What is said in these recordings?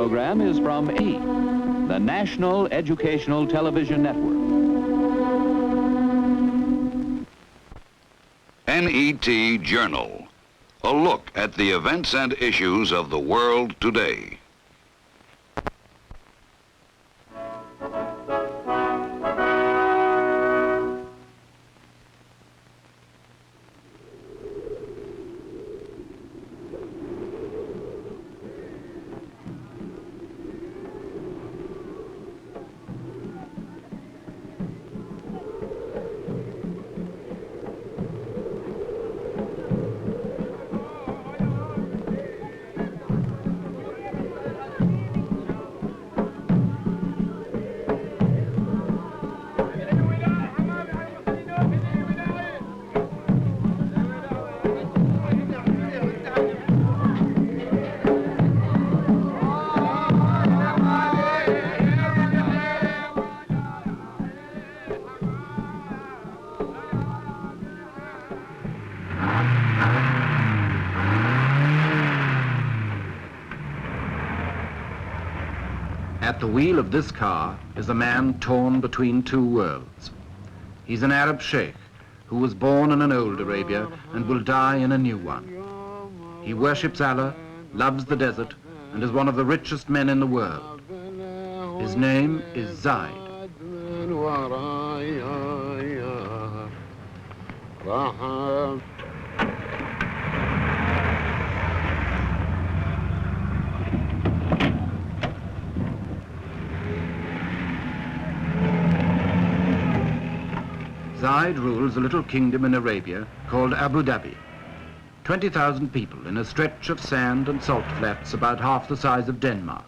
program is from E, the National Educational Television Network. NET Journal, a look at the events and issues of the world today. At the wheel of this car is a man torn between two worlds. He's an Arab Sheikh who was born in an old Arabia and will die in a new one. He worships Allah, loves the desert, and is one of the richest men in the world. His name is Zaid. Zaid rules a little kingdom in Arabia called Abu Dhabi. 20,000 people in a stretch of sand and salt flats about half the size of Denmark.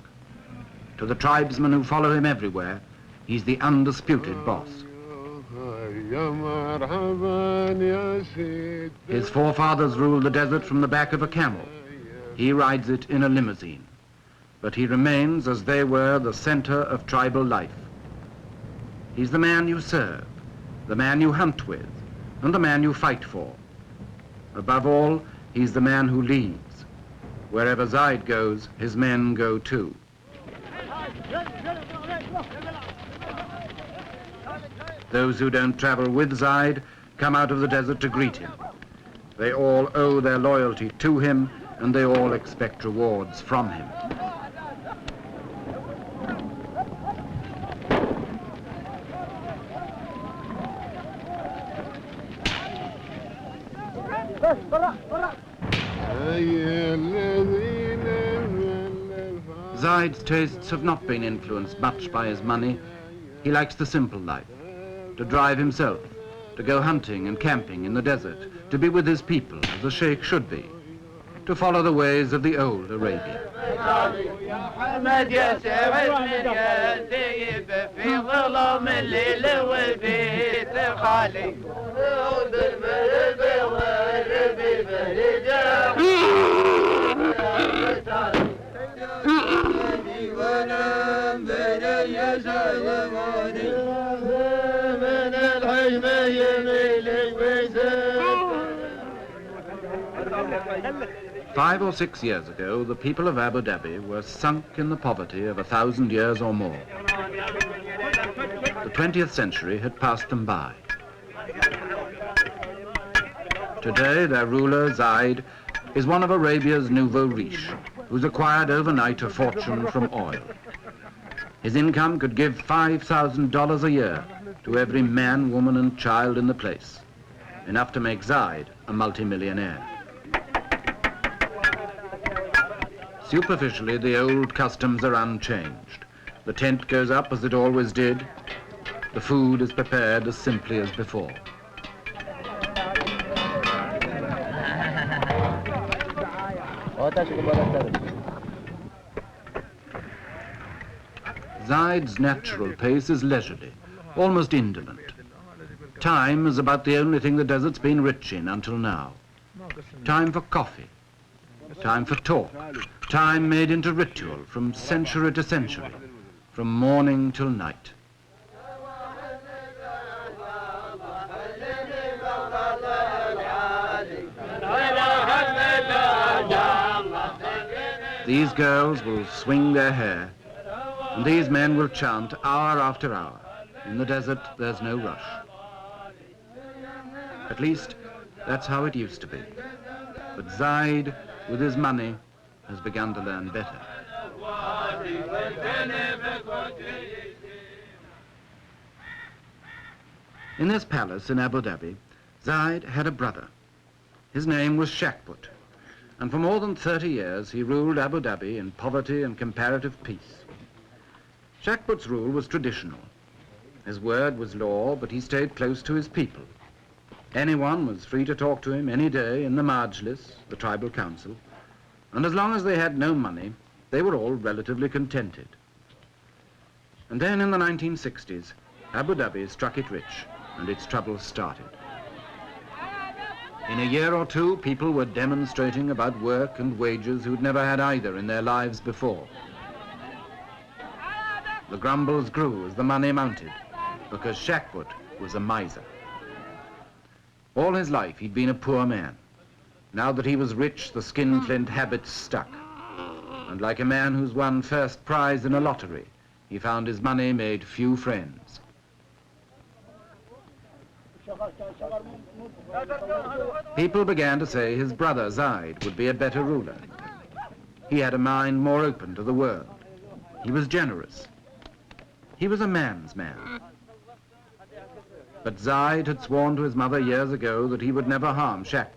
To the tribesmen who follow him everywhere, he's the undisputed boss. His forefathers ruled the desert from the back of a camel. He rides it in a limousine. But he remains, as they were, the center of tribal life. He's the man you serve, the man you hunt with, and the man you fight for. Above all, he's the man who leads. Wherever Zaid goes, his men go too. Those who don't travel with Zaid come out of the desert to greet him. They all owe their loyalty to him, and they all expect rewards from him. Zaid's tastes have not been influenced much by his money. He likes the simple life, to drive himself, to go hunting and camping in the desert, to be with his people as a sheikh should be, to follow the ways of the old Arabia. Five or 6 years ago, the people of Abu Dhabi were sunk in the poverty of 1,000 years or more. The 20th century had passed them by. Today, their ruler, Zaid, is one of Arabia's nouveau riche, who's acquired overnight a fortune from oil. His income could give $5,000 a year to every man, woman, and child in the place, enough to make Zaid a multimillionaire. Superficially, the old customs are unchanged. The tent goes up as it always did. The food is prepared as simply as before. Zaid's natural pace is leisurely, almost indolent. Time is about the only thing the desert's been rich in until now. Time for coffee, time for talk, time made into ritual from century to century, from morning till night. These girls will swing their hair, and these men will chant hour after hour. In the desert, there's no rush. At least, that's how it used to be. But Zaid, with his money, has begun to learn better. In this palace in Abu Dhabi, Zaid had a brother. His name was Sheikh, and for more than 30 years he ruled Abu Dhabi in poverty and comparative peace. Sheikh's rule was traditional. His word was law, but he stayed close to his people. Anyone was free to talk to him any day in the Majlis, the tribal council, and as long as they had no money, they were all relatively contented. And then in the 1960s, Abu Dhabi struck it rich, and its troubles started. In a year or two, people were demonstrating about work and wages who'd never had either in their lives before. The grumbles grew as the money mounted, because Sheikh was a miser. All his life, he'd been a poor man. Now that he was rich, the skinflint habits stuck. And like a man who's won first prize in a lottery, he found his money made few friends. People began to say his brother, Zaid, would be a better ruler. He had a mind more open to the world. He was generous. He was a man's man. But Zaid had sworn to his mother years ago that he would never harm Sheikh,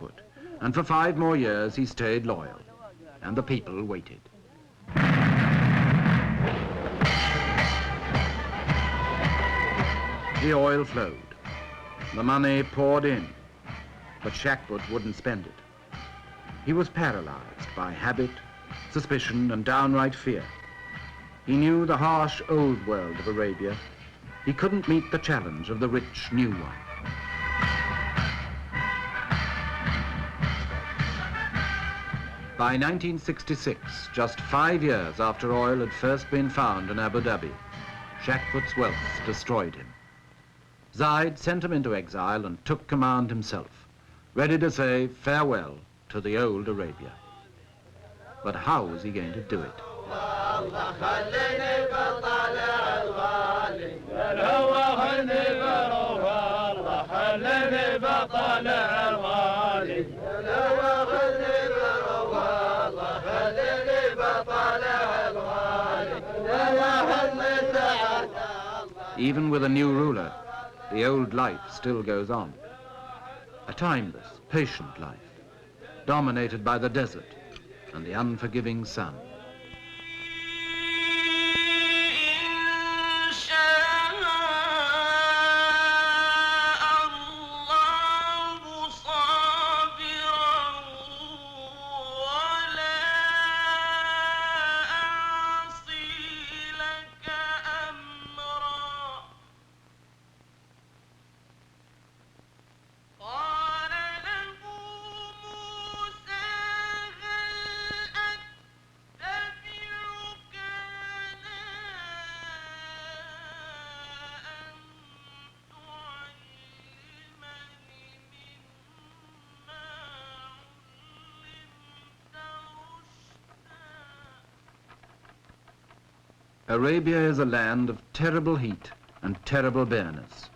and for 5 more years he stayed loyal, and the people waited. The oil flowed. The money poured in, but Sheikh wouldn't spend it. He was paralyzed by habit, suspicion, and downright fear. He knew the harsh old world of Arabia. He couldn't meet the challenge of the rich new one. By 1966, just 5 years after oil had first been found in Abu Dhabi, Sheikh's wealth destroyed him. Zaid sent him into exile and took command himself, ready to say farewell to the old Arabia. But how was he going to do it? Even with a new ruler, the old life still goes on. A timeless, patient life, dominated by the desert and the unforgiving sun. Arabia is a land of terrible heat and terrible bareness.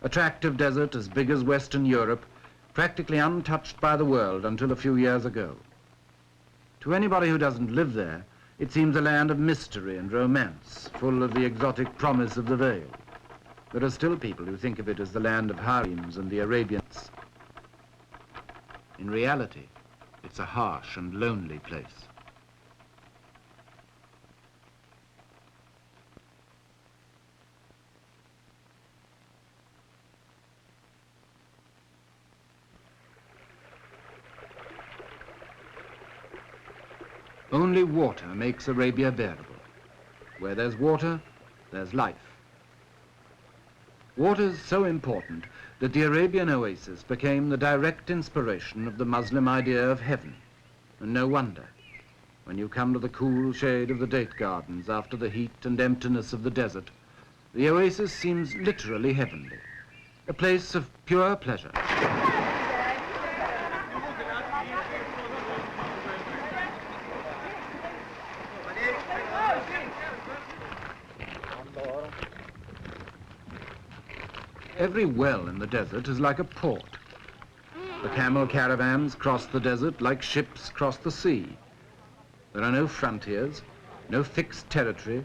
A tract of desert as big as Western Europe, practically untouched by the world until a few years ago. To anybody who doesn't live there, it seems a land of mystery and romance, full of the exotic promise of the veil. There are still people who think of it as the land of harems and the Arabians. In reality, it's a harsh and lonely place. Only water makes Arabia bearable. Where there's water, there's life. Water is so important that the Arabian oasis became the direct inspiration of the Muslim idea of heaven. And no wonder, when you come to the cool shade of the date gardens after the heat and emptiness of the desert, the oasis seems literally heavenly, a place of pure pleasure. Every well in the desert is like a port. The camel caravans cross the desert like ships cross the sea. There are no frontiers, no fixed territory,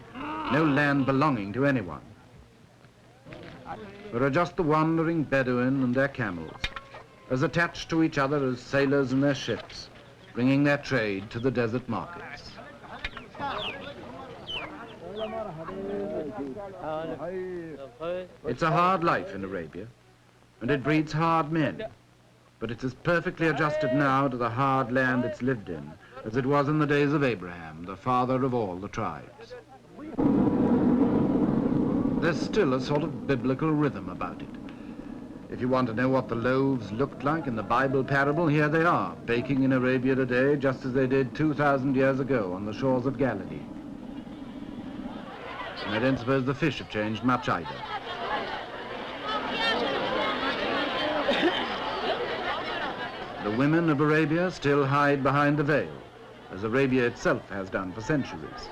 no land belonging to anyone. There are just the wandering Bedouin and their camels, as attached to each other as sailors and their ships, bringing their trade to the desert markets. It's a hard life in Arabia, and it breeds hard men, but it's as perfectly adjusted now to the hard land it's lived in as it was in the days of Abraham, the father of all the tribes. There's still a sort of biblical rhythm about it. If you want to know what the loaves looked like in the Bible parable, here they are, baking in Arabia today just as they did 2,000 years ago on the shores of Galilee. And I don't suppose the fish have changed much either. The women of Arabia still hide behind the veil, as Arabia itself has done for centuries.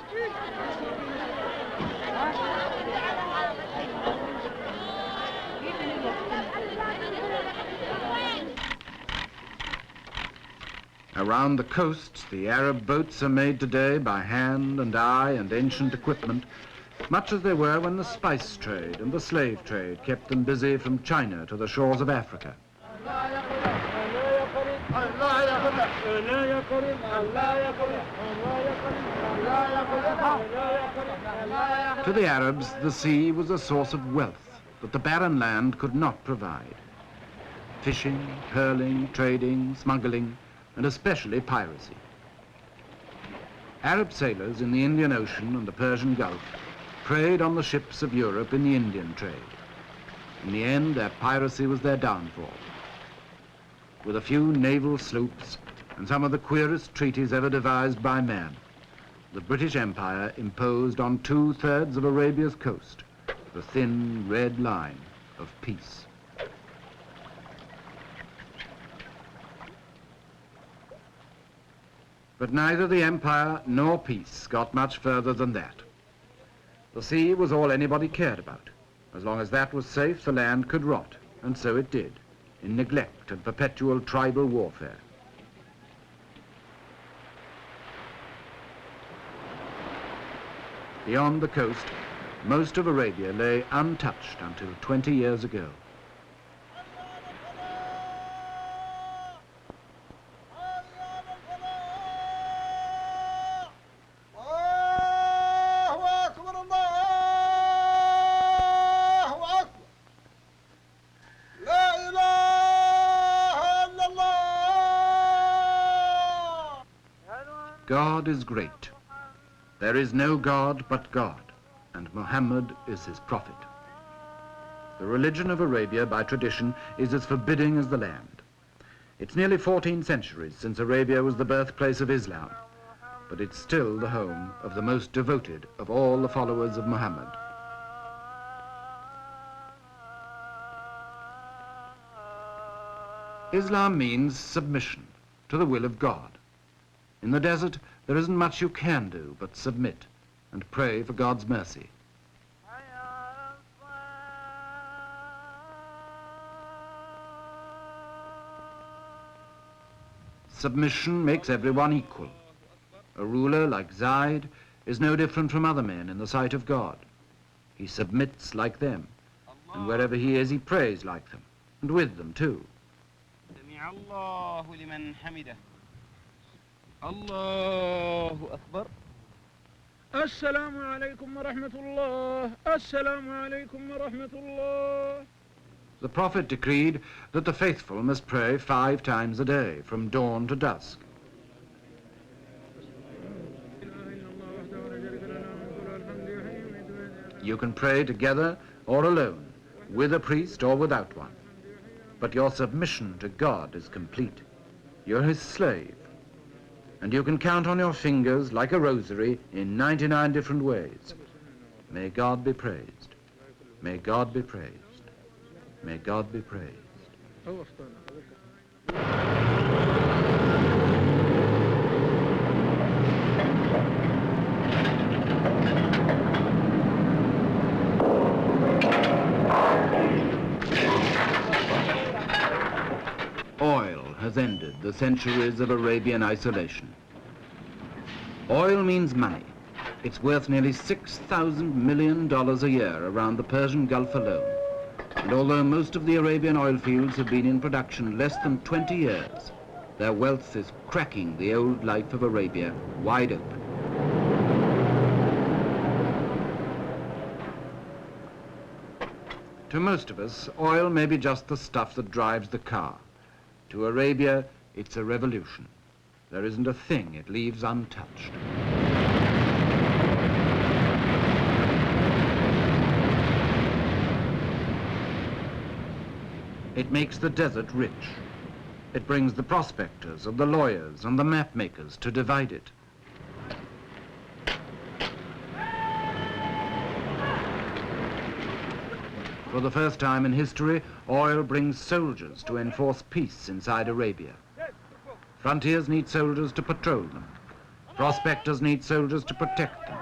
Around the coasts, the Arab boats are made today by hand and eye and ancient equipment, much as they were when the spice trade and the slave trade kept them busy from China to the shores of Africa. To the Arabs, the sea was a source of wealth that the barren land could not provide. Fishing, pearling, trading, smuggling, and especially piracy. Arab sailors in the Indian Ocean and the Persian Gulf preyed on the ships of Europe in the Indian trade. In the end, their piracy was their downfall. With a few naval sloops and some of the queerest treaties ever devised by man, the British Empire imposed on 2/3 of Arabia's coast the thin red line of peace. But neither the empire nor peace got much further than that. The sea was all anybody cared about. As long as that was safe, the land could rot, and so it did, in neglect and perpetual tribal warfare. Beyond the coast, most of Arabia lay untouched until 20 years ago. God is great. There is no God but God, and Muhammad is his prophet. The religion of Arabia, by tradition, is as forbidding as the land. It's nearly 14 centuries since Arabia was the birthplace of Islam, but it's still the home of the most devoted of all the followers of Muhammad. Islam means submission to the will of God. In the desert, there isn't much you can do but submit and pray for God's mercy. Submission makes everyone equal. A ruler like Zaid is no different from other men in the sight of God. He submits like them, and wherever he is, he prays like them, and with them too. Allahu Akbar. Assalamu alaikum wa rahmatullah. Assalamu alaikum wa rahmatullah. The Prophet decreed that the faithful must pray 5 times a day, from dawn to dusk. You can pray together or alone, with a priest or without one. But your submission to God is complete. You're his slave. And you can count on your fingers like a rosary in 99 different ways. May God be praised. May God be praised. May God be praised. the centuries of Arabian isolation. Oil means money. It's worth nearly $6,000 million a year around the Persian Gulf alone. And although most of the Arabian oil fields have been in production less than 20 years, their wealth is cracking the old life of Arabia wide open. To most of us, oil may be just the stuff that drives the car. To Arabia, it's a revolution. There isn't a thing it leaves untouched. It makes the desert rich. It brings the prospectors and the lawyers and the map makers to divide it. For the first time in history, oil brings soldiers to enforce peace inside Arabia. Frontiers need soldiers to patrol them. Prospectors need soldiers to protect them.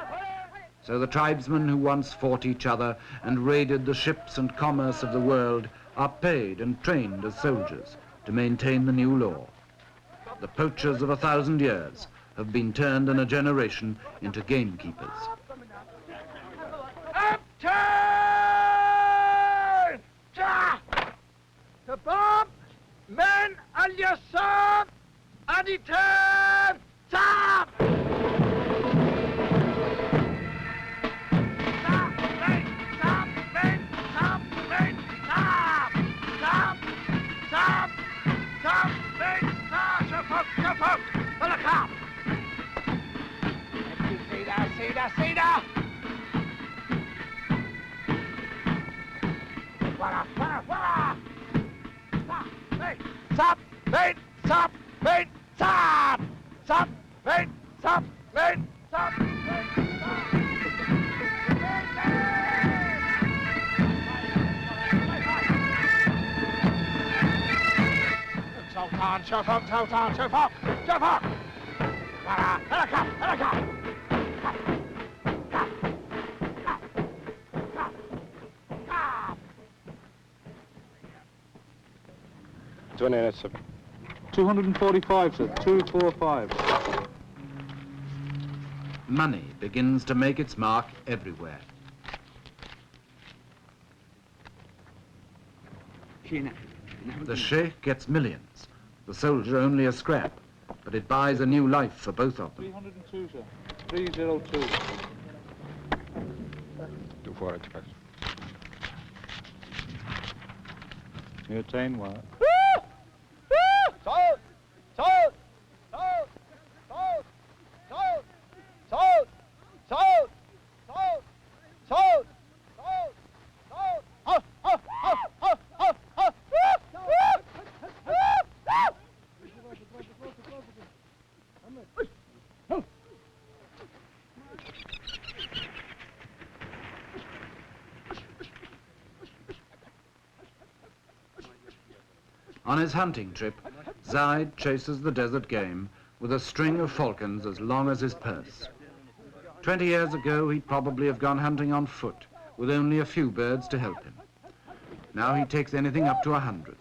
So the tribesmen who once fought each other and raided the ships and commerce of the world are paid and trained as soldiers to maintain the new law. The poachers of 1,000 years have been turned in a generation into gamekeepers. شباب من اليسار أديتان تاب شوفك ولا خاف سيدة ورا Stop! Wait! Stop! Wait! Stop! Stop! Wait! Stop! Wait! Stop! Wait! Stop! Sultan! شوفك! ورا! هلا 245, sir. 245. Money begins to make its mark everywhere. The Sheikh gets millions, the soldier only a scrap, but it buys a new life for both of them. 302, sir. 302. 245. You attain what? On his hunting trip, Zaid chases the desert game with a string of falcons as long as his purse. 20 years ago, he'd probably have gone hunting on foot with only a few birds to help him. Now he takes anything up to 100.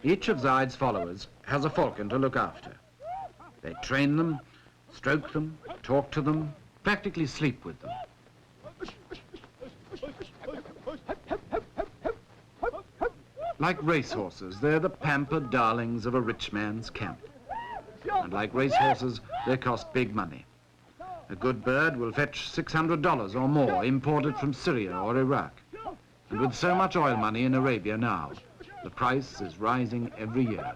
Each of Zaid's followers has a falcon to look after. They train them, stroke them, talk to them, practically sleep with them. Like racehorses, they're the pampered darlings of a rich man's camp. And like racehorses, they cost big money. A good bird will fetch $600 or more, imported from Syria or Iraq. And with so much oil money in Arabia now, the price is rising every year.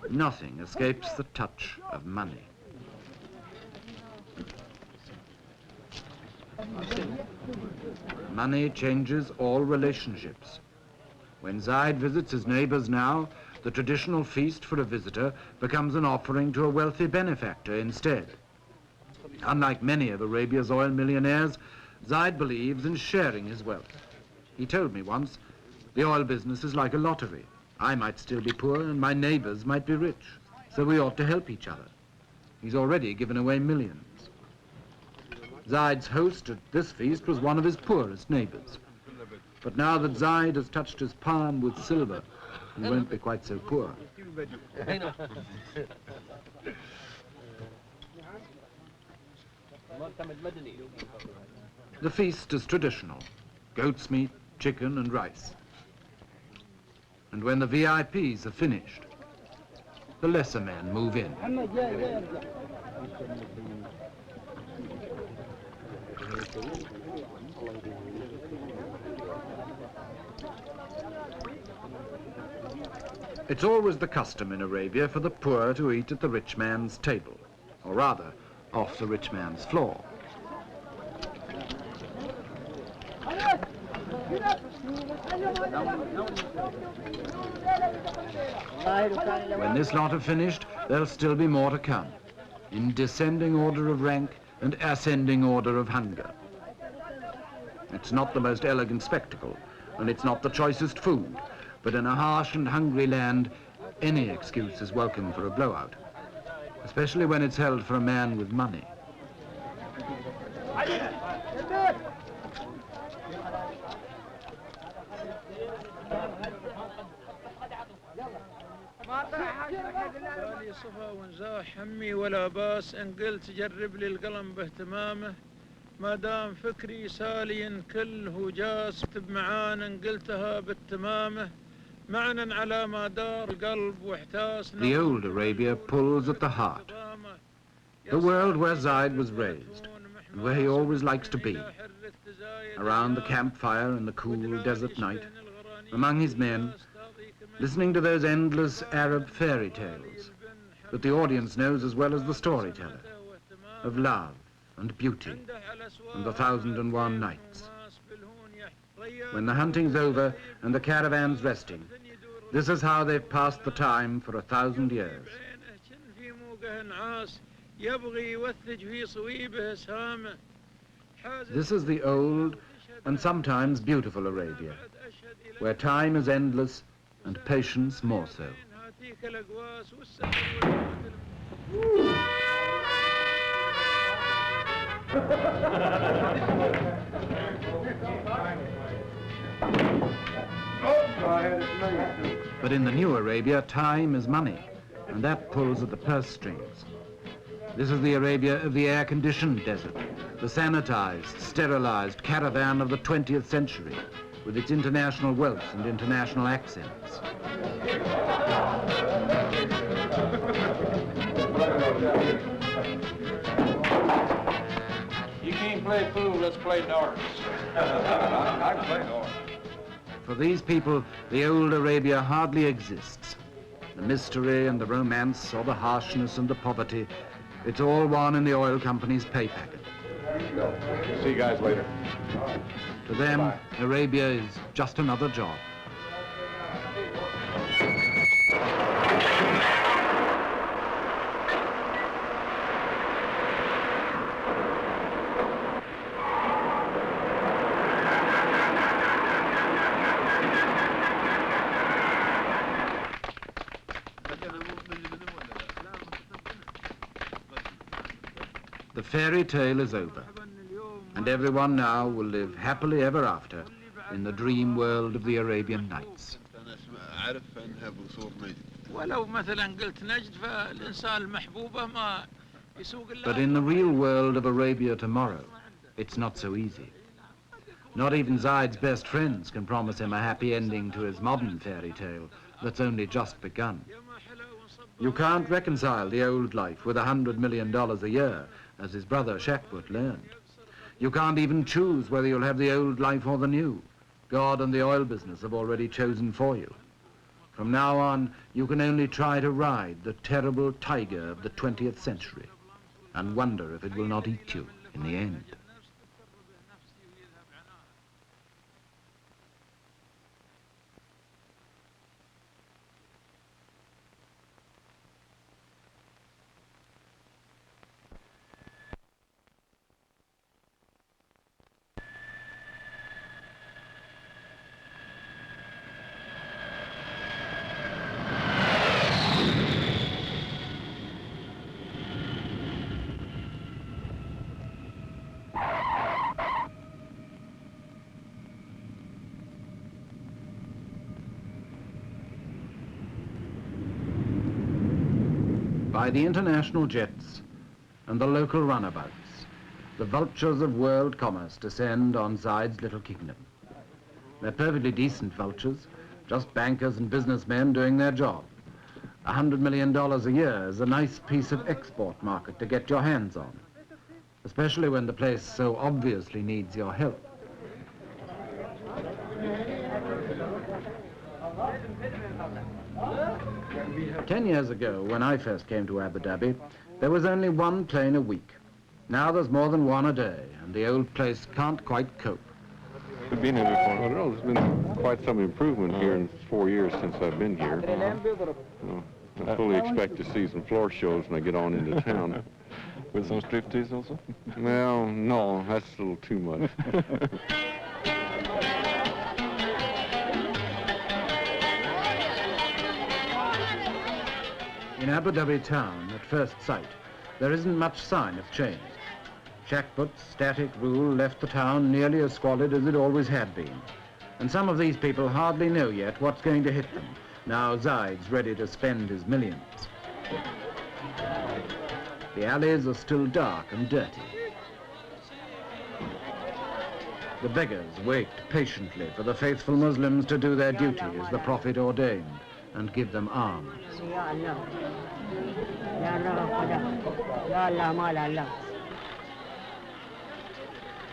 Nothing escapes the touch of money. Money changes all relationships. When Zaid visits his neighbors now, the traditional feast for a visitor becomes an offering to a wealthy benefactor instead. Unlike many of Arabia's oil millionaires, Zaid believes in sharing his wealth. He told me once, the oil business is like a lottery. I might still be poor and my neighbors might be rich, so we ought to help each other. He's already given away millions. Zaid's host at this feast was one of his poorest neighbors. But now that Zaid has touched his palm with silver, he won't be quite so poor. The feast is traditional: goat's meat, chicken and rice. And when the VIPs are finished, the lesser men move in. It's always the custom in Arabia for the poor to eat at the rich man's table, or rather, off the rich man's floor. When this lot are finished, there'll still be more to come, in descending order of rank and ascending order of hunger. It's not the most elegant spectacle, and it's not the choicest food, but in a harsh and hungry land, any excuse is welcome for a blowout, especially when it's held for a man with money. بالي صفا ونزاح همي ولا باس ان قلت جرب لي القلم باهتمامه ما دام فكري سالي كل هجاس اكتب معانا ان قلتها بالتمامه معنا على ما دار القلب واحتاس. The old Arabia pulls at the heart, the world where Zaid was raised, and where he always likes to be, around the campfire in the cool desert night, among his men, listening to those endless Arab fairy tales that the audience knows as well as the storyteller, of love and beauty and the 1001 nights. When the hunting's over and the caravan's resting, this is how they've passed the time for 1,000 years. This is the old and sometimes beautiful Arabia, where time is endless and patience more so. But in the new Arabia, time is money, and that pulls at the purse strings. This is the Arabia of the air-conditioned desert, the sanitized, sterilized caravan of the 20th century, with its international wealth and international accents. You can't play pool, let's play darts. I can play darts. For these people, the old Arabia hardly exists. The mystery and the romance, or the harshness and the poverty, it's all one in the oil company's pay packet. See you guys later. To them, Arabia is just another job. The fairy tale is over, and everyone now will live happily ever after in the dream world of the Arabian Nights. But in the real world of Arabia tomorrow, it's not so easy. Not even Zaid's best friends can promise him a happy ending to his modern fairy tale that's only just begun. You can't reconcile the old life with $100 million a year, as his brother Sheikh learned. You can't even choose whether you'll have the old life or the new. God and the oil business have already chosen for you. From now on, you can only try to ride the terrible tiger of the 20th century and wonder if it will not eat you in the end. by the international jets and the local runabouts. The vultures of world commerce descend on Zaid's little kingdom. They're perfectly decent vultures, just bankers and businessmen doing their job. $100 million a year is a nice piece of export market to get your hands on, especially when the place so obviously needs your help. Ten years ago, when I first came to Abu Dhabi, there was only one plane a week. Now there's more than one a day, and the old place can't quite cope. We've been here before. I don't know, there's been quite some improvement here in 4 years since I've been here. I fully expect to see some floor shows when I get on into town. With some striptease also? Well, no, that's a little too much. In Abu Dhabi town, at first sight, there isn't much sign of change. Shackput's static rule left the town nearly as squalid as it always had been. And some of these people hardly know yet what's going to hit them, now Zaid's ready to spend his millions. The alleys are still dark and dirty. The beggars wait patiently for the faithful Muslims to do their duty as the Prophet ordained and give them alms.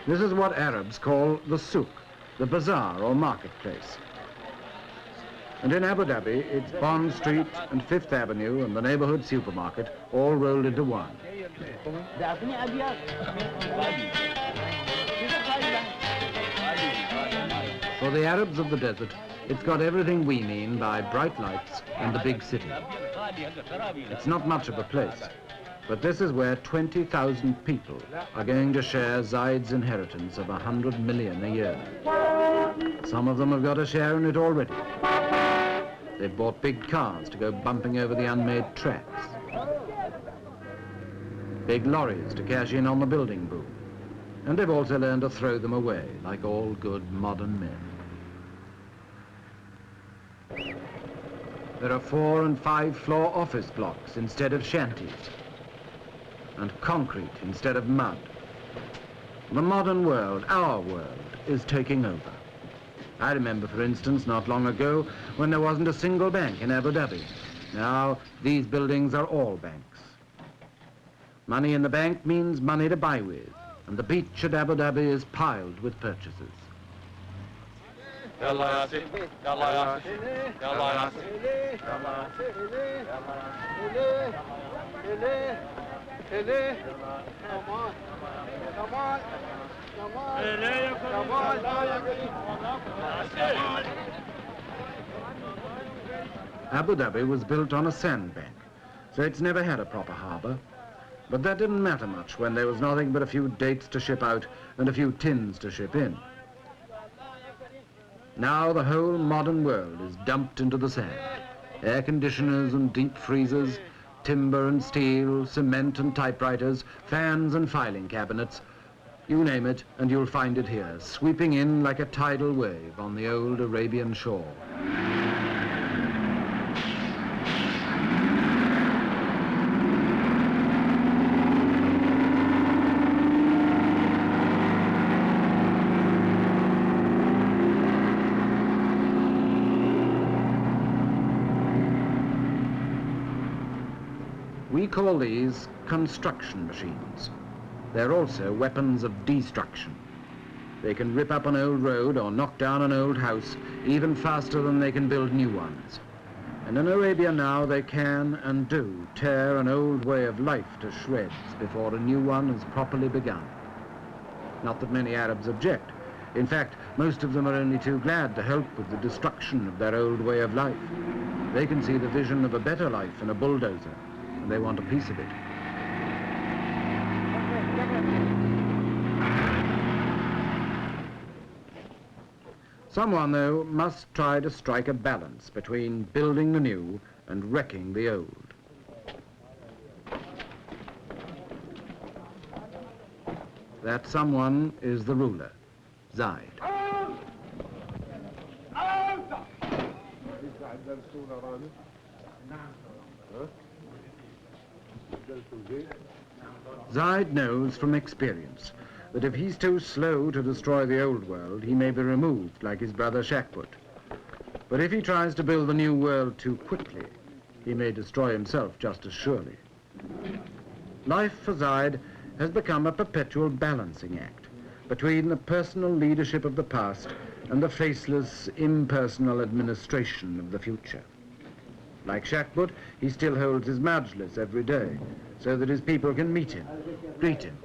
This is what Arabs call the souk, the bazaar or marketplace. And in Abu Dhabi, it's Bond Street and Fifth Avenue and the neighborhood supermarket all rolled into one. For the Arabs of the desert, it's got everything we mean by bright lights and the big city. It's not much of a place, but this is where 20,000 people are going to share Zaid's inheritance of 100 million a year. Some of them have got a share in it already. They've bought big cars to go bumping over the unmade tracks. Big lorries to cash in on the building boom. And they've also learned to throw them away, like all good modern men. There are 4- and 5-floor office blocks instead of shanties, and concrete instead of mud. The modern world, our world, is taking over. I remember, for instance, not long ago, when there wasn't a single bank in Abu Dhabi. Now, these buildings are all banks. Money in the bank means money to buy with, and the beach at Abu Dhabi is piled with purchases. Abu Dhabi was built on a sandbank, so it's never had a proper harbour. But that didn't matter much when there was nothing but a few dates to ship out and a few tins to ship in. Now the whole modern world is dumped into the sand. Air conditioners and deep freezers, timber and steel, cement and typewriters, fans and filing cabinets. You name it and you'll find it here, sweeping in like a tidal wave on the old Arabian shore. We call these construction machines. They're also weapons of destruction. They can rip up an old road or knock down an old house even faster than they can build new ones. And in Arabia now they can and do tear an old way of life to shreds before a new one has properly begun. Not that many Arabs object. In fact, most of them are only too glad to help with the destruction of their old way of life. They can see the vision of a better life in a bulldozer, and they want a piece of it. Someone, though, must try to strike a balance between building the new and wrecking the old. That someone is the ruler, Zaid. Zaid knows from experience that if he's too slow to destroy the old world, he may be removed like his brother Sheikh. But if he tries to build the new world too quickly, he may destroy himself just as surely. Life for Zaid has become a perpetual balancing act between the personal leadership of the past and the faceless, impersonal administration of the future. Like Sheikh, he still holds his majlis every day, so that his people can meet him, greet him,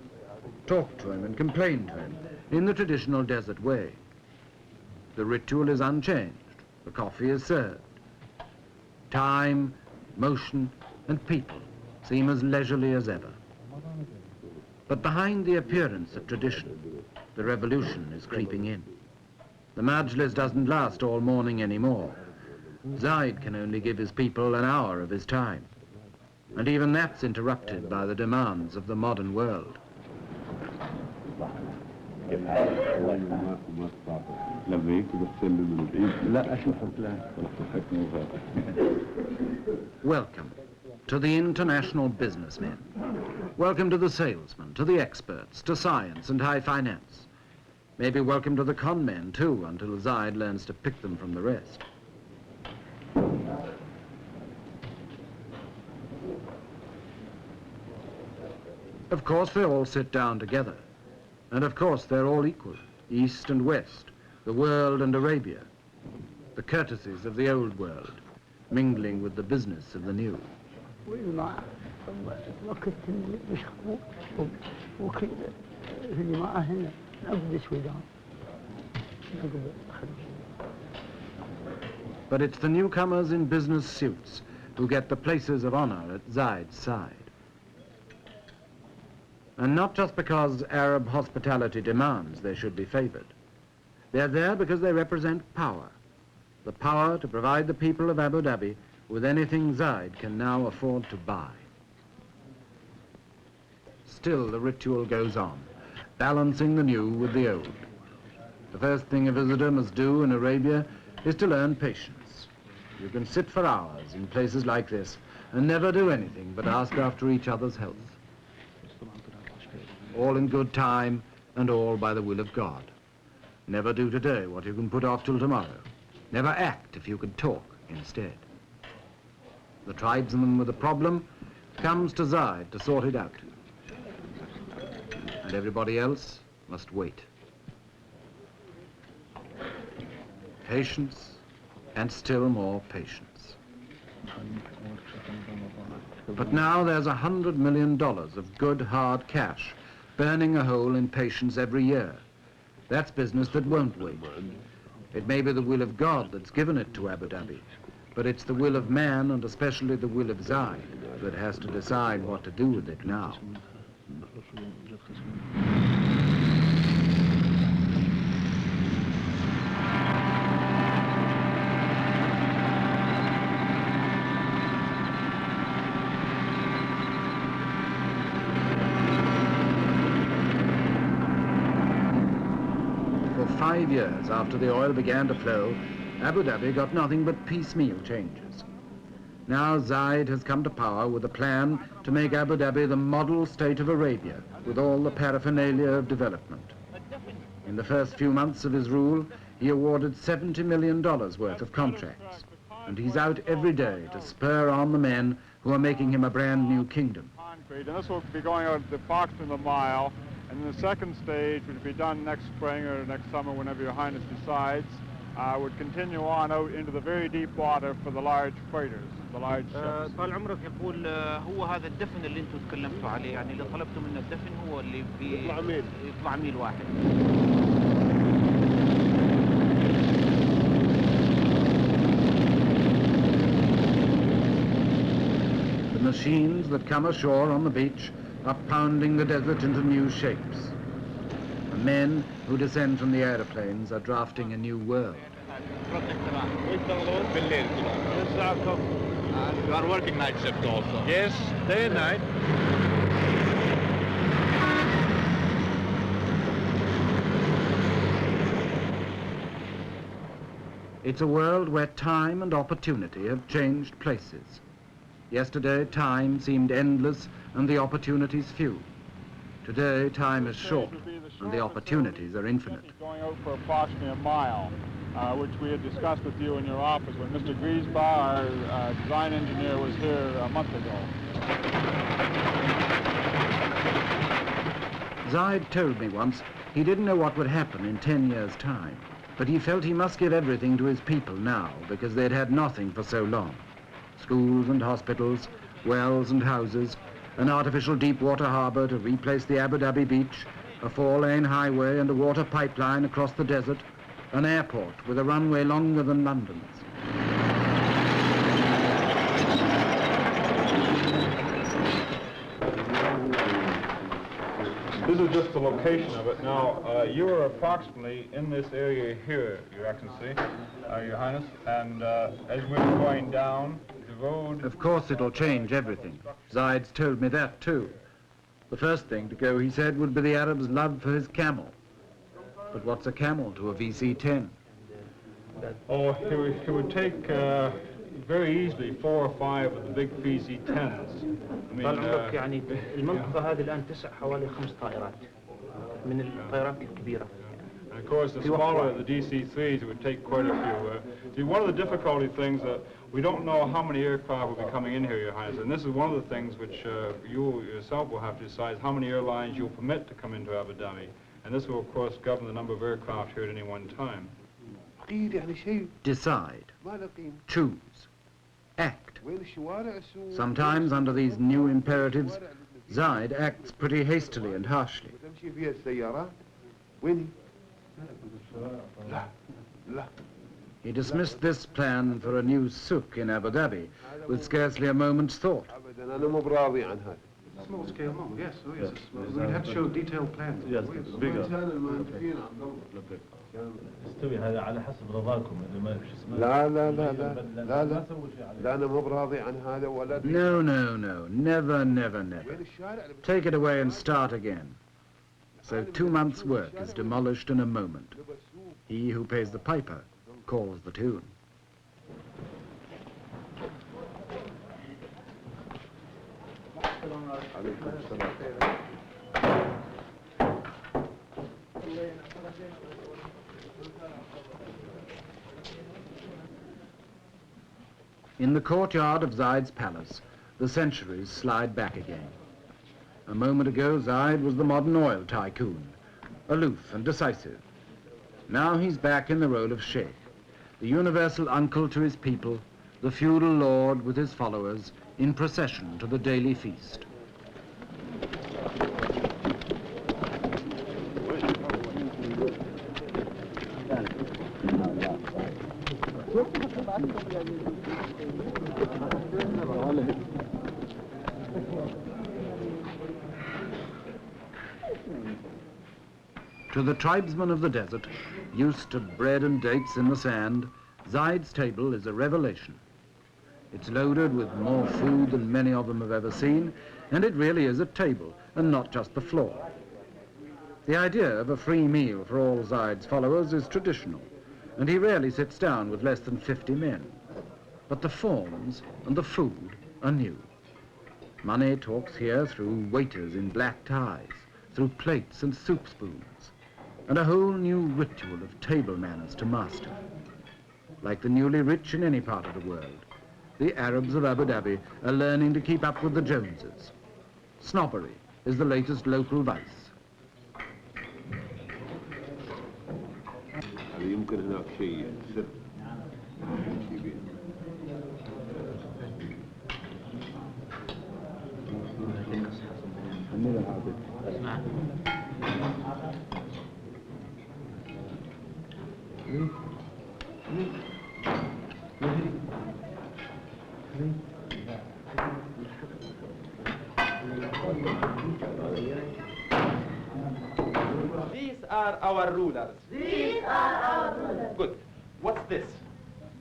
talk to him and complain to him in the traditional desert way. The ritual is unchanged. The coffee is served. Time, motion, and people seem as leisurely as ever. But behind the appearance of tradition, the revolution is creeping in. The majlis doesn't last all morning anymore. Zaid can only give his people an hour of his time. And even that's interrupted by the demands of the modern world. Welcome to the international businessmen. Welcome to the salesmen, to the experts, to science and high finance. Maybe welcome to the con men too, until Zaid learns to pick them from the rest. Of course, they all sit down together. And of course, they're all equal, East and West, the world and Arabia, the courtesies of the old world, mingling with the business of the new. But it's the newcomers in business suits who get the places of honor at Zaid's side. And not just because Arab hospitality demands they should be favored. They're there because they represent power. The power to provide the people of Abu Dhabi with anything Zaid can now afford to buy. Still, the ritual goes on, balancing the new with the old. The first thing a visitor must do in Arabia is to learn patience. You can sit for hours in places like this and never do anything but ask after each other's health. All in good time and all by the will of God. Never do today what you can put off till tomorrow. Never act if you can talk instead. The tribesman with a problem comes to Zaid to sort it out. And everybody else must wait. Patience and still more patience. But now there's $100 million of good hard cash burning a hole in patience every year. That's business that won't wait. It may be the will of God that's given it to Abu Dhabi, but it's the will of man, and especially the will of Zaid, that has to decide what to do with it now. For 5 years after the oil began to flow, Abu Dhabi got nothing but piecemeal changes. Now Zaid has come to power with a plan to make Abu Dhabi the model state of Arabia, with all the paraphernalia of development. In the first few months of his rule, he awarded $70 million worth of contracts, and he's out every day to spur on the men who are making him a brand new kingdom. And this will be going out the Fox and the Mile, and then the second stage, which will be done next spring or next summer, whenever Your Highness decides, would continue on out into the very deep water for the large freighters, the large ships. طال عمرك يقول هو هذا الدفن اللي انتم تكلمتوا عليه، يعني اللي طلبتوا منه الدفن هو اللي يطلع ميل واحد. The machines that come ashore on the beach are pounding the desert into new shapes. The men who descend from the aeroplanes are drafting a new world. You are working night shift also? Yes, day and night. It's a world where time and opportunity have changed places. Yesterday, time seemed endless and the opportunities few. Today, time is short, and the opportunities are infinite. Going out for approximately a mile, which we had discussed with you in your office when Mr. Griesbach, our design engineer, was here a month ago. Zaid told me once he didn't know what would happen in 10 years' time, but he felt he must give everything to his people now because they'd had nothing for so long. Schools and hospitals, wells and houses, an artificial deep-water harbour to replace the Abu Dhabi beach, a 4-lane highway and a water pipeline across the desert, an airport with a runway longer than London's. This is just the location of it. Now, you are approximately in this area here, Your Excellency, Your Highness, and as we're going down the road... Of course it'll change everything. Zaid's told me that too. The first thing to go, he said, would be the Arab's love for his camel. But what's a camel to a VC-10? Oh, he would take very easily 4 or 5 of the big VC-10s. I mean, يعني المنطقة هذه الآن تسع حوالي 5 طائرات من الطائرات الكبيرة. And of course, the smaller the DC-3s, it would take quite a few. See, one of the difficulty things that we don't know how many aircraft will be coming in here, Your Highness, and this is one of the things which you yourself will have to decide how many airlines you'll permit to come into Abu Dhabi. And this will, of course, govern the number of aircraft here at any one time. Decide, choose, act. Sometimes under these new imperatives, Zaid acts pretty hastily and harshly. He dismissed this plan for a new souk in Abu Dhabi with scarcely a moment's thought. Small scale model, yes. Oh, yes. We'd have to show detailed plans. Yes, bigger. استوي هذا على حسب رضاكم اللي ما فيش اسمه. لا لا لا لا لا لا لا أنا مو براضي عن هذا ولا. No, no, no, never, never, never. Take it away and start again. So 2 months' work is demolished in a moment. He who pays the piper calls the tune. In the courtyard of Zaid's palace, the centuries slide back again. A moment ago, Zaid was the modern oil tycoon, aloof and decisive. Now he's back in the role of Sheikh, the universal uncle to his people, the feudal lord with his followers, in procession to the daily feast. To the tribesmen of the desert, used to bread and dates in the sand, Zaid's table is a revelation. It's loaded with more food than many of them have ever seen, and it really is a table, and not just the floor. The idea of a free meal for all Zaid's followers is traditional, and he rarely sits down with less than 50 men. But the forms and the food are new. Money talks here through waiters in black ties, through plates and soup spoons, and a whole new ritual of table manners to master. Like the newly rich in any part of the world, the Arabs of Abu Dhabi are learning to keep up with the Joneses. Snobbery is the latest local vice. يمكن هناك شيء سر كبير. These are our rulers. These are our rulers. Good. What's this?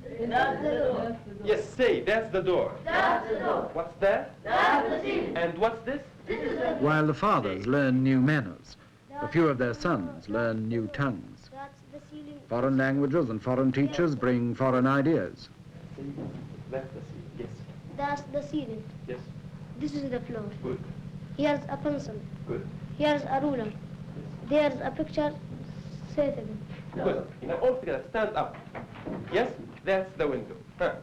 That's the door. Yes, say, that's the door. That's the door. What's that? That's the ceiling. And what's this? This is the... While the fathers learn new manners, a few of their sons learn new tongues. That's the ceiling. Foreign languages and foreign teachers bring foreign ideas. That's the ceiling. Yes. That's the ceiling. Yes. This is the floor. Good. Here's a pencil. Good. Here's a ruler. There's a picture. Say it again. Good. Now all together, stand up. Yes, that's the window. Huh.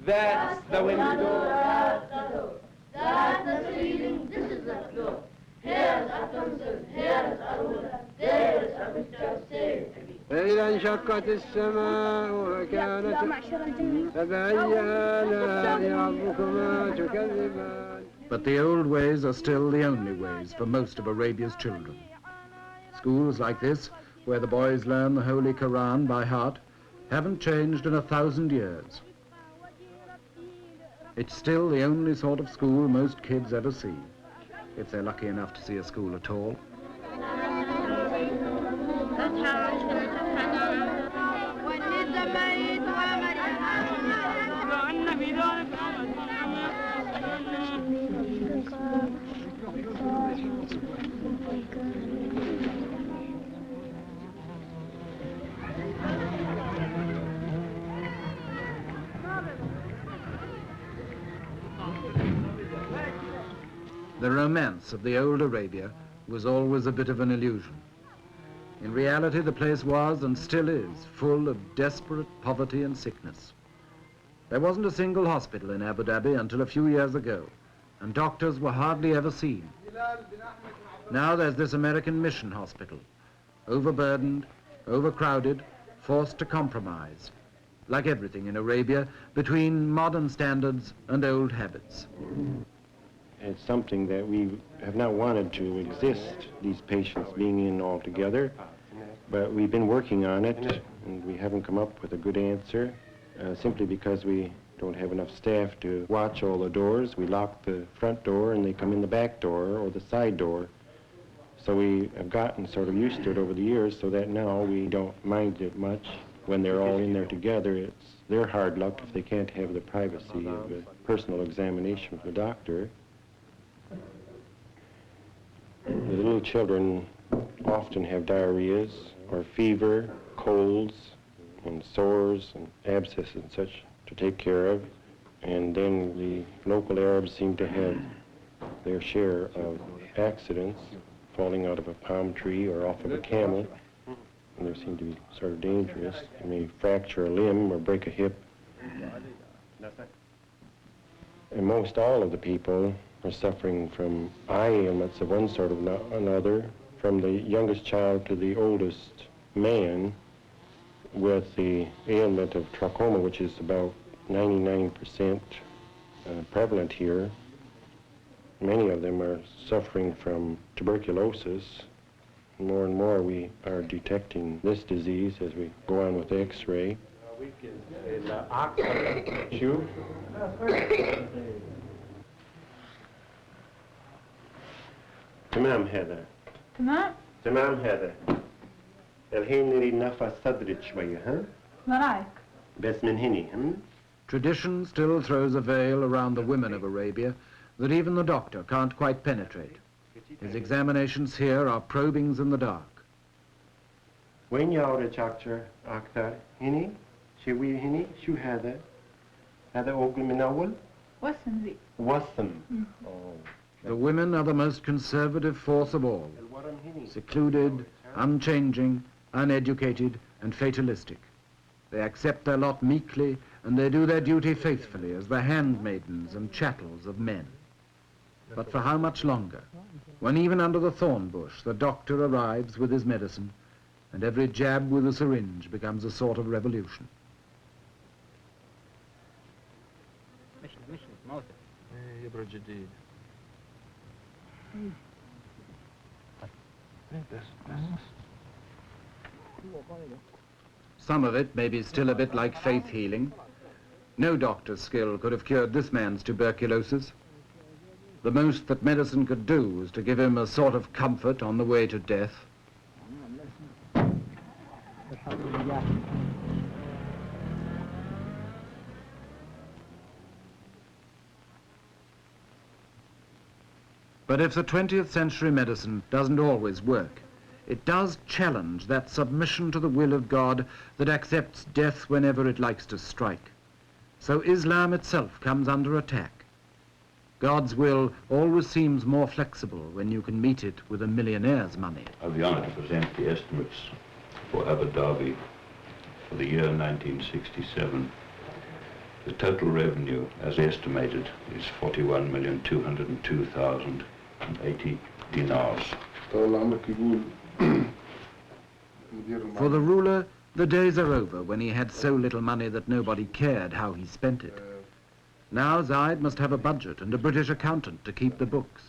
That's the window. That's the door. That's the ceiling. This is the floor. Here's a pencil. Here's a ruler. There's a picture. Say it again. فإذا انشقت السماء فكانت فبأي آلاء ربكما تكذبان. But the old ways are still the only ways for most of Arabia's children. Schools like this, where the boys learn the Holy Quran by heart, haven't changed in 1,000 years. It's still the only sort of school most kids ever see, if they're lucky enough to see a school at all. The romance of the old Arabia was always a bit of an illusion. In reality, the place was, and still is, full of desperate poverty and sickness. There wasn't a single hospital in Abu Dhabi until a few years ago, and doctors were hardly ever seen. Now there's this American mission hospital, overburdened, overcrowded, forced to compromise, like everything in Arabia, between modern standards and old habits. It's something that we have not wanted to exist, these patients being in all together, but we've been working on it, and we haven't come up with a good answer, simply because we don't have enough staff to watch all the doors. We lock the front door and they come in the back door or the side door. So we have gotten sort of used to it over the years, so that now we don't mind it much. When they're all in there together, it's their hard luck if they can't have the privacy of a personal examination with the doctor. The little children often have diarrheas or fever, colds, and sores and abscesses and such to take care of. And then the local Arabs seem to have their share of accidents, falling out of a palm tree or off of a camel. And they seem to be sort of dangerous. They may fracture a limb or break a hip. And most all of the people are suffering from eye ailments of one sort or another, from the youngest child to the oldest man, with the ailment of trachoma, which is about 99% prevalent here. Many of them are suffering from tuberculosis. More and more we are detecting this disease as we go on with X-ray. تمام هذا تمام هذا الحين نريد نفس صدرك شوية ها ورايك بس من هني Tradition still throws a veil around the women of Arabia that even the doctor can't quite penetrate. His examinations here are probings in the dark. وين يعرج أكثر هني شوية هني شو هذا هذا أوكل من أول وسم ذي وسم The women are the most conservative force of all, secluded, unchanging, uneducated, and fatalistic. They accept their lot meekly, and they do their duty faithfully as the handmaidens and chattels of men. But for how much longer, when even under the thorn bush the doctor arrives with his medicine, and every jab with a syringe becomes a sort of revolution? Some of it may be still a bit like faith healing. No doctor's skill could have cured this man's tuberculosis. The most that medicine could do was to give him a sort of comfort on the way to death. But if the 20th century medicine doesn't always work, it does challenge that submission to the will of God that accepts death whenever it likes to strike. So Islam itself comes under attack. God's will always seems more flexible when you can meet it with a millionaire's money. I have the honor to present the estimates for Abu Dhabi for the year 1967. The total revenue, as estimated, is 41,202,080 dinars. For the ruler, the days are over when he had so little money that nobody cared how he spent it. Now Zaid must have a budget and a British accountant to keep the books.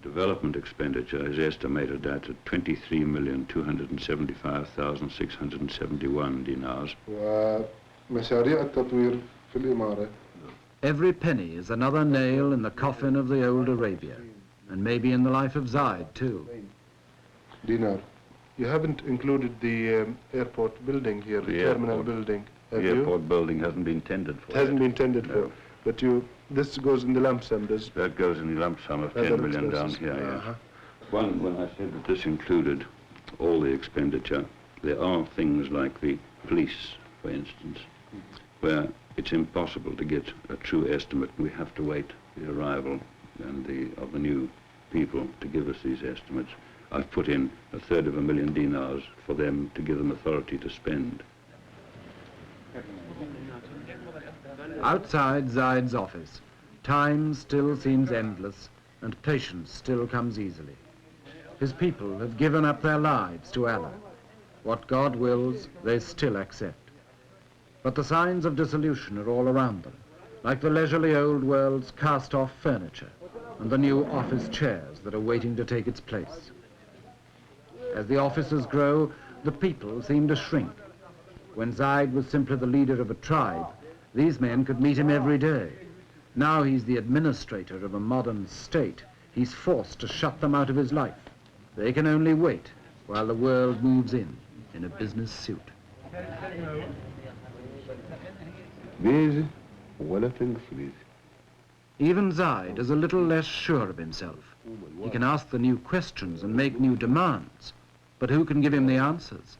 Development expenditure is estimated at 23,275,671 dinars. Every penny is another nail in the coffin of the old Arabia, and maybe in the life of Zaid too. Dinar. You haven't included the airport building here, the terminal building, have you? The airport building hasn't been tendered for. It hasn't been tendered for. But this goes in the lump sum, does? That goes in the lump sum of 10 million down here, yes. When I said that this included all the expenditure, there are things like the police, for instance, where it's impossible to get a true estimate. We have to wait the arrival of the new people to give us these estimates. I've put in 1/3 dinars for them to give them authority to spend. Outside Zaid's office, time still seems endless and patience still comes easily. His people have given up their lives to Allah. What God wills, they still accept. But the signs of dissolution are all around them, like the leisurely old world's cast-off furniture and the new office chairs that are waiting to take its place. As the offices grow, the people seem to shrink. When Zaid was simply the leader of a tribe, these men could meet him every day. Now he's the administrator of a modern state. He's forced to shut them out of his life. They can only wait while the world moves in a business suit. Even Zaid is a little less sure of himself. He can ask the new questions and make new demands, but who can give him the answers?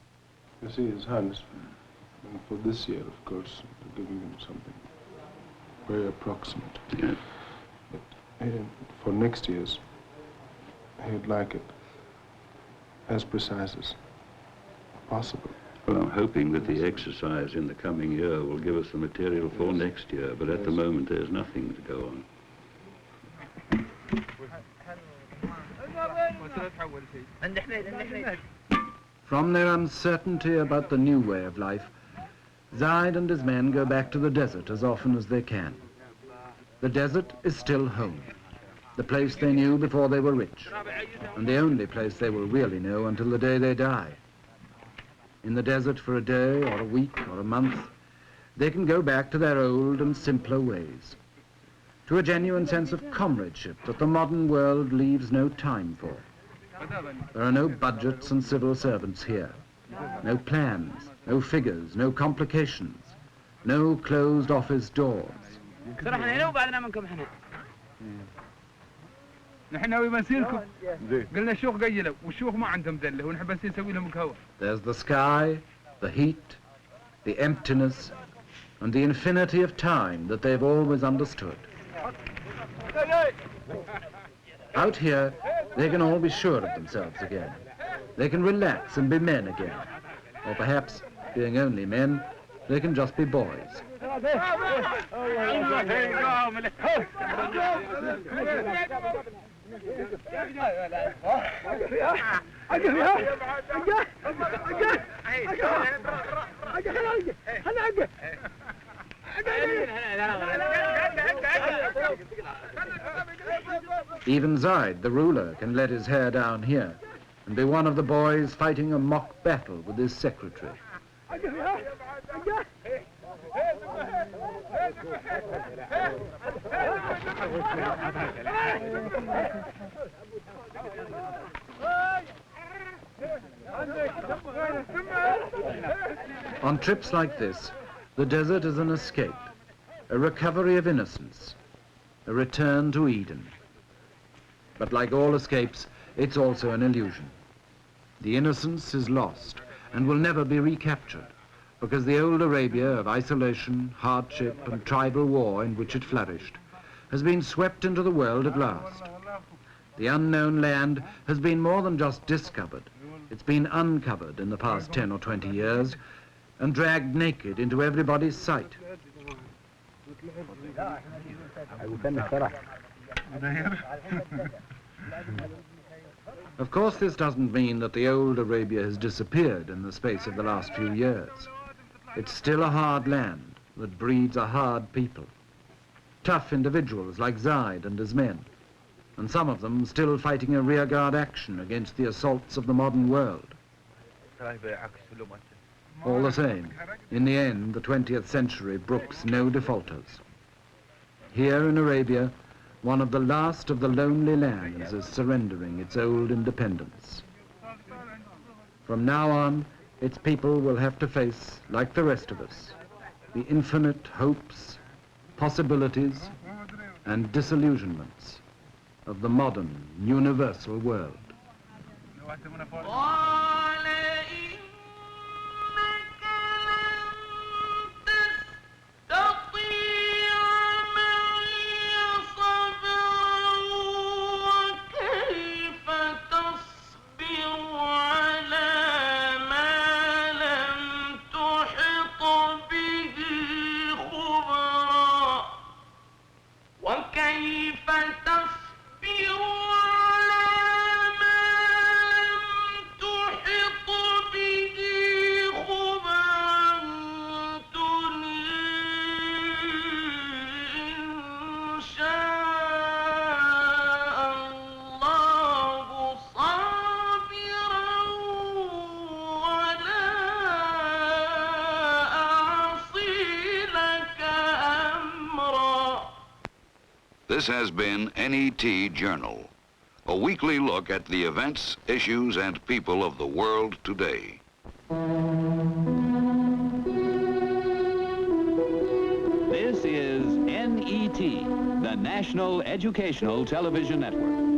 You see, His Highness, for this year, of course, we're giving him something very approximate. Yeah. But for next year's, he'd like it as precise as possible. Well, I'm hoping that the exercise in the coming year will give us the material for next year, but at the moment there's nothing to go on. From their uncertainty about the new way of life, Zaid and his men go back to the desert as often as they can. The desert is still home, the place they knew before they were rich, and the only place they will really know until the day they die. In the desert for a day or a week or a month, they can go back to their old and simpler ways, to a genuine sense of comradeship that the modern world leaves no time for. There are no budgets and civil servants here, no plans, no figures, no complications, no closed office doors. There's the sky, the heat, the emptiness, and the infinity of time that they've always understood. Out here, they can all be sure of themselves again. They can relax and be men again. Or perhaps, being only men, they can just be boys. Even Zaid, the ruler, can let his hair down here and be one of the boys fighting a mock battle with his secretary. On trips like this, the desert is an escape, a recovery of innocence, a return to Eden. But like all escapes, it's also an illusion. The innocence is lost and will never be recaptured, because the old Arabia of isolation, hardship, and tribal war in which it flourished has been swept into the world at last. The unknown land has been more than just discovered. It's been uncovered in the past 10 or 20 years and dragged naked into everybody's sight. Of course, this doesn't mean that the old Arabia has disappeared in the space of the last few years. It's still a hard land that breeds a hard people. Tough individuals like Zaid and his men, and some of them still fighting a rearguard action against the assaults of the modern world. All the same, in the end, the 20th century brooks no defaulters. Here in Arabia, one of the last of the lonely lands is surrendering its old independence. From now on, its people will have to face, like the rest of us, the infinite hopes, possibilities, and disillusionments of the modern, universal world. This has been NET Journal, a weekly look at the events, issues, and people of the world today. This is NET, the National Educational Television Network.